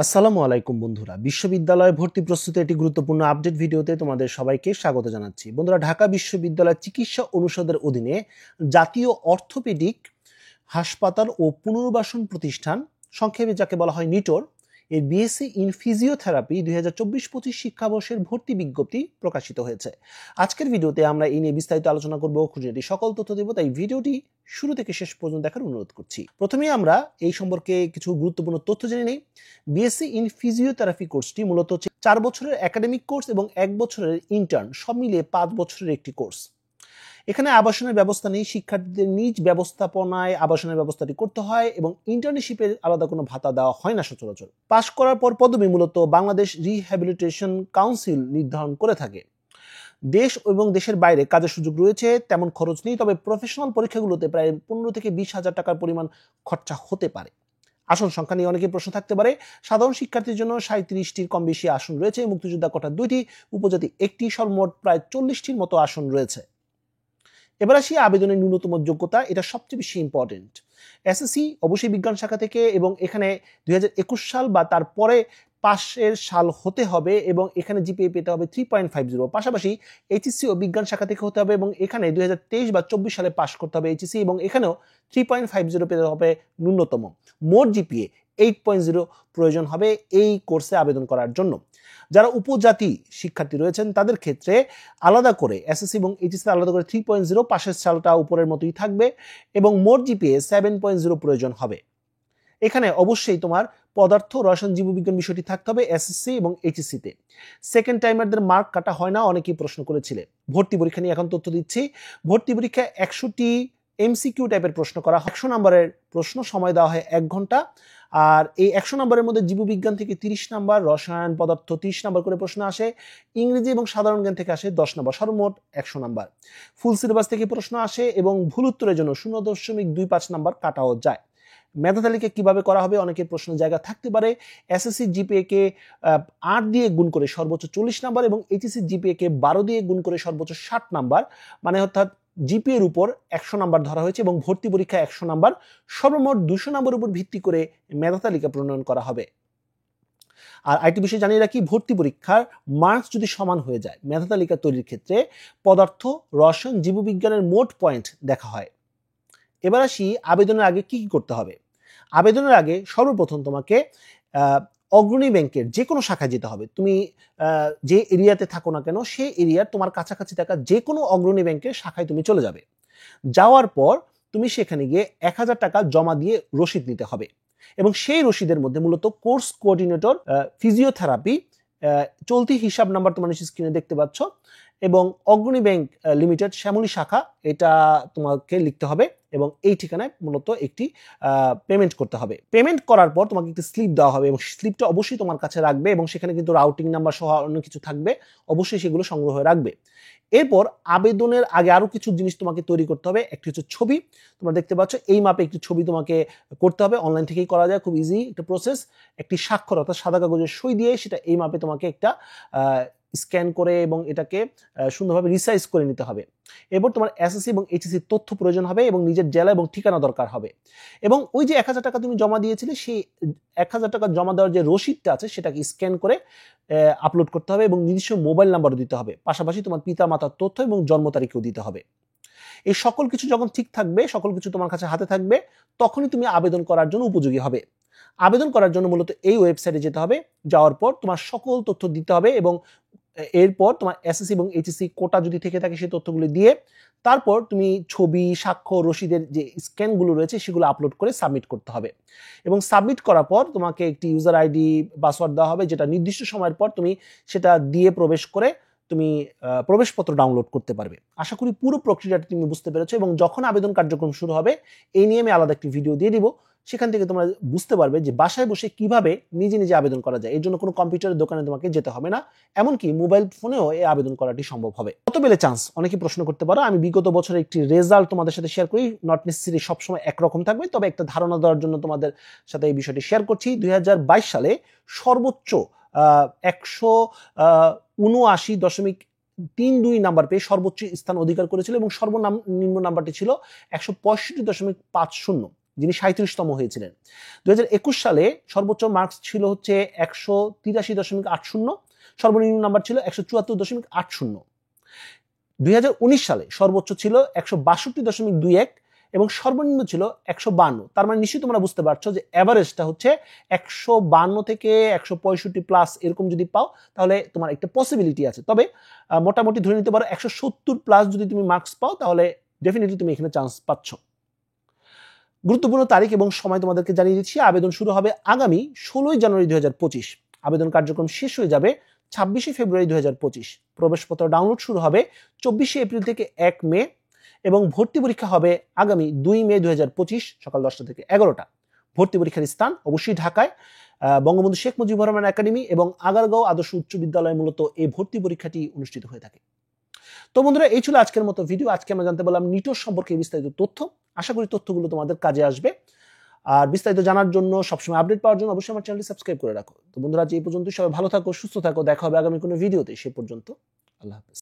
আসসালামু আলাইকুম বন্ধুরা, বিশ্ববিদ্যালয় ভর্তি প্রস্তুতি একটি গুরুত্বপূর্ণ আপডেট ভিডিওতে তোমাদের সবাইকে স্বাগত জানাচ্ছি। বন্ধুরা, ঢাকা বিশ্ববিদ্যালয় চিকিৎসা অনুষদের অধীনে জাতীয় অর্থোপেডিক হাসপাতাল ও পুনর্বাসন প্রতিষ্ঠান, সংক্ষেপে যাকে বলা হয় নিটোর, এর বিএসসি ইন ফিজিওথেরাপি 2024-25 শিক্ষাবর্ষের ভর্তি বিজ্ঞপ্তি প্রকাশিত হয়েছে। আজকের ভিডিওতে আমরা এই নিয়ে বিস্তারিত আলোচনা করব, খুঁটিনাটি সকল তথ্য দেব, তাই ভিডিওটি শুরু থেকে শেষ পর্যন্ত দেখার অনুরোধ করছি। প্রথমেই আমরা এই সম্পর্কে কিছু গুরুত্বপূর্ণ তথ্য জেনে নিই। বিএসসি ইন ফিজিওথেরাপি কোর্সটি মূলত 4 বছরের একাডেমিক কোর্স এবং 1 বছরের ইন্টার্ন, সব মিলিয়ে 5 বছরের একটি কোর্স। এখানে আবাসনের ব্যবস্থা নেই, শিক্ষার্থীদের নিজ ব্যবস্থাপনায় আবাসনের ব্যবস্থাটি করতে হয় এবং ইন্টার্নশিপের আলাদা কোনো ভাতা দেওয়া হয় না সচরাচর। পাশ করার পর পদবি মূলত বাংলাদেশ রিহ্যাবিলিটেশন কাউন্সিল নির্ধারণ করে থাকে। দেশ এবং দেশের বাইরে কাজের সুযোগ রয়েছে, তেমন খরচ নেই, তবে প্রফেশনাল পরীক্ষাগুলোতে প্রায় 15 থেকে 20 হাজার টাকার পরিমাণ খরচা হতে পারে। আসন সংখ্যা নিয়ে অনেকের প্রশ্ন থাকতে পারে। সাধারণ শিক্ষার্থীর জন্য 37টির কম বেশি আসন রয়েছে, মুক্তিযোদ্ধা কোটা 2টি, উপজাতি 1টি, সর্বমোট প্রায় 40টির মতো আসন রয়েছে। এবার আসি আবেদনের ন্যূনতম যোগ্যতা, এটা সবচেয়ে বেশি ইম্পর্টেন্ট। এসএসসি অবশ্যই বিজ্ঞান শাখা থেকে এবং এখানে 2021 সাল বা তারপরে পাশের সাল হতে হবে এবং এখানে জিপিএ পেতে হবে 3.50। পাশাপাশি এইচএসসি ও বিজ্ঞান শাখা থেকে হতে হবে এবং এখানে 2023 বা 24 সালে পাশ করতে হবে এইচএসসি এবং এখানেও 3.50 পেতে হবে ন্যূনতম। মোট জিপিএ 8.0 প্রয়োজন হবে এই কোর্সে আবেদন করার জন্য। যারা উপজাতি শিক্ষার্থী রয়েছেন তাদের ক্ষেত্রে আলাদা করে এসএসসি এবং এইচএসসি আলাদা করে 3.0, পাশের সালটা উপরের মতোই থাকবে এবং মোট জিপিএ 7.0 প্রয়োজন হবে। এখানে অবশ্যই তোমার পদার্থ, রসায়ন, জীববিজ্ঞান বিষয়টি থাকতে হবে এসএসসি এবং এইচএসসিতে। সেকেন্ড টাইমারদের মার্ক কাটা হয় না, অনেকেই প্রশ্ন করেছিলে। ভর্তি পরীক্ষা নিয়ে এখন তথ্য দিচ্ছি। ভর্তি পরীক্ষায় 100টি এমসিকিউ টাইপের প্রশ্ন করা হয়। 100 নম্বরের প্রশ্ন, সময় দেওয়া হয় 1 ঘন্টা। আর এই 100 নম্বরের মধ্যে জীববিজ্ঞান থেকে 30 নম্বর, রসায়ন, পদার্থ 30 নম্বর করে প্রশ্ন আসে, ইংরেজি এবং সাধারণ জ্ঞান থেকে আসে 10 নম্বর, সর্বমোট 100 নম্বর। ফুল সিলেবাস থেকে প্রশ্ন আসে এবং ভুল উত্তরের জন্য 0.25 নম্বর কাটাও যায়। মেধা তালিকা কিভাবে করা হবে, অনেকের প্রশ্ন জায়গা থাকতে পারে। এসএসসি জিপিএ কে 8 দিয়ে গুণ করে সর্বোচ্চ 40 নাম্বার এবং এইচএসসি জিপিএ কে 12 দিয়ে গুণ করে সর্বোচ্চ 60 নাম্বার, মানে অর্থাৎ জিপিএ এর উপর 100 নাম্বার ধরা হয়েছে এবং ভর্তি পরীক্ষা 100 নাম্বার, সর্বমোট 200 নাম্বার উপর ভিত্তি করে মেধা তালিকা প্রণয়ন করা হবে। আর আরেকটি বিষয় জানিয়ে রাখি, ভর্তি পরীক্ষার মার্কস যদি সমান হয়ে যায়, মেধা তালিকা তৈরির ক্ষেত্রে পদার্থ, রসায়ন, জীববিজ্ঞানের মোট পয়েন্ট দেখা হয়। এবার আসি আবেদনের আগে কি করতে হবে। আবেদনের আগে সর্বপ্রথম তোমাকে অগ্রণী ব্যাংকের যে কোনো শাখায় যেতে হবে। তুমি যে এরিয়াতে থাকো না কেন, সেই এরিয়ার তোমার কাছাকাছি থাকা যে কোনো অগ্রণী ব্যাংকের শাখায় তুমি চলে যাবে। যাওয়ার পর তুমি সেখানে গিয়ে 1000 টাকা জমা দিয়ে রসিদ নিতে হবে এবং সেই রসিদের মধ্যে মূলত কোর্স কোঅর্ডিনেটর ফিজিওথেরাপি চলতি হিসাব নাম্বার তোমার নিচে স্ক্রিনে দেখতে পাচ্ছ এবং অগ্রণী ব্যাংক লিমিটেড শ্যামলী শাখা, এটা তোমাকে লিখতে হবে এবং এই ঠিকানায় মূলত একটি পেমেন্ট করতে হবে। পেমেন্ট করার পর তোমাকে একটি স্লিপ দেওয়া হবে এবং স্লিপটা অবশ্যই তোমার কাছে রাখবে এবং সেখানে কিন্তু রাউটিং নাম্বার সহ অন্য কিছু থাকবে, অবশ্যই সেগুলো সংগ্রহ রাখবে। এরপর আবেদনের আগে আরো কিছু জিনিস তোমাকে তৈরি করতে হবে। একটি হচ্ছে ছবি, তোমরা দেখতে পাচ্ছ এই মাপে একটি ছবি তোমাকে করতে হবে, অনলাইন থেকেই করা যায়, খুব ইজি একটা প্রসেস। একটি স্বাক্ষর অর্থাৎ সাদা কাগজের সই দিয়ে সেটা এই মাপে তোমাকে একটা স্ক্যান করে এবং এটাকে সুন্দরভাবে রিসাইজ করে নিতে হবে। এরপর তোমার এসএসসি এবং এইচএসসি তথ্য প্রয়োজন হবে এবং নিজের জেলা এবং ঠিকানা দরকার হবে এবং ওই যে 1000 টাকা তুমি জমা দিয়েছিলে সেই 1000 টাকা জমা দেওয়ার যে রসিদটা আছে সেটাকে স্ক্যান করে আপলোড করতে হবে এবং নিজস্ব মোবাইল নাম্বারও দিতে হবে। পাশাপাশি তোমার পিতা মাতার তথ্য এবং জন্ম তারিখও দিতে হবে। এই সকল কিছু যখন ঠিক থাকবে, সকল কিছু তোমার কাছে হাতে থাকবে, তখনই তুমি আবেদন করার জন্য উপযোগী হবে। আবেদন করার জন্য মূলত এই ওয়েবসাইটে যেতে হবে, যাওয়ার পর তোমার সকল তথ্য দিতে হবে এবং এরপর তোমার এসএসসি এবং এইচএসসি কোটা যদি থেকে থাকে সেই তথ্যগুলো দিয়ে তারপর তুমি ছবি, স্বাক্ষর, রসিদের যে স্ক্যানগুলো রয়েছে সেগুলো আপলোড করে সাবমিট করতে হবে এবং সাবমিট করার পর তোমাকে একটি ইউজার আইডি, পাসওয়ার্ড দেওয়া হবে, যেটা নির্দিষ্ট সময়ের পর তুমি সেটা দিয়ে প্রবেশ করে তুমি প্রবেশপত্র ডাউনলোড করতে পারবে। আশা করি পুরো প্রক্রিয়াটা তুমি বুঝতে পেরেছো এবং যখন আবেদন কার্যক্রম শুরু হবে এই নিয়ে আমি আলাদা একটি ভিডিও দিয়ে দিব, সেখান থেকে তোমরা বুঝতে পারবে যে বাসায় বসে কিভাবে নিজে নিজে আবেদন করা যায়। এর জন্য কোনো কম্পিউটারের দোকানে তোমাকে যেতে হবে না, এমনকি মোবাইল ফোনেও এই আবেদন করাটি সম্ভব হবে। কত পেলে চান্স, অনেকে প্রশ্ন করতে পারো। আমি বিগত বছরের একটি রেজাল্ট তোমাদের সাথে শেয়ার করি, নট নেসেসারি সবসময় একরকম থাকবে, তবে একটা ধারণা দেওয়ার জন্য তোমাদের সাথে এই বিষয়টি শেয়ার করছি। 2022 সালে সর্বোচ্চ 179.32 নাম্বার পেয়ে সর্বোচ্চ স্থান অধিকার করেছিল এবং সর্বনিম্ন নাম্বারটি ছিল 165.50। যিনি 37তম হয়েছিলেন। 2021 সালে সর্বোচ্চ মার্কস ছিল হচ্ছে 183.80, সর্বনিম্ন নাম্বার ছিল 174.80। 2019 সালে সর্বোচ্চ ছিল 162.21 এবং সর্বনিম্ন ছিল 152। তার মানে নিশ্চয়ই তোমরা বুঝতে পারছো যে এভারেজটা হচ্ছে 152 থেকে 165 প্লাস এরকম যদি পাও তাহলে তোমার একটা পসিবিলিটি আছে। তবে মোটামুটি ধরে নিতে পারো 170 প্লাস যদি তুমি মার্কস পাও তাহলে ডেফিনেটলি তুমি এখানে চান্স পাচ্ছ। গুরুত্বপূর্ণ তারিখ এবং সময় তোমাদেরকে জানিয়ে দিচ্ছি। আবেদন শুরু হবে আগামী 16 জানুয়ারি 2025। আবেদন কার্যক্রম শেষ হয়ে যাবে 26 ফেব্রুয়ারি 2025। প্রবেশপত্র ডাউনলোড শুরু হবে 24 এপ্রিল থেকে 1 মে এবং ভর্তি পরীক্ষা হবে আগামী 2 মে 2025 সকাল 10টা থেকে 11টা। ভর্তি পরীক্ষার স্থান অবশ্যই ঢাকায় বঙ্গবন্ধু শেখ মুজিবুর রহমান একাডেমি এবং আগারগাঁও আদর্শ উচ্চ বিদ্যালয়ে মূলত এই ভর্তি পরীক্ষাটি অনুষ্ঠিত হয়ে থাকে। তো বন্ধুরা, এই ছিল আজকের মতো ভিডিও। আজকে আমরা জানতে পারলাম নিটোর সম্পর্কে বিস্তারিত তথ্য। আশা করি তথ্যগুলো তোমাদের কাজে আসবে। আর বিস্তারিত জানার জন্য, সবসময় আপডেট পাওয়ার জন্য অবশ্যই আমার চ্যানেলটি সাবস্ক্রাইব করে রাখো। তো বন্ধুরা, আজ এই পর্যন্ত, সবাই ভালো থাকো, সুস্থ থাকো। দেখা হবে আগামী কোনো ভিডিওতে। সে পর্যন্ত আল্লাহ হাফেজ।